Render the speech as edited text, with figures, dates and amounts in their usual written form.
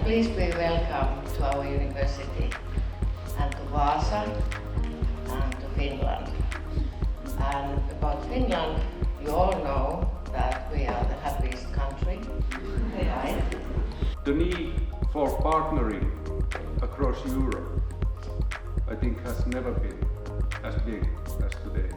Please be welcome to our university and to Vaasa and to Finland. And about Finland, you all know that we are the happiest country, right? The need for partnering across Europe, I think, has never been as big as today.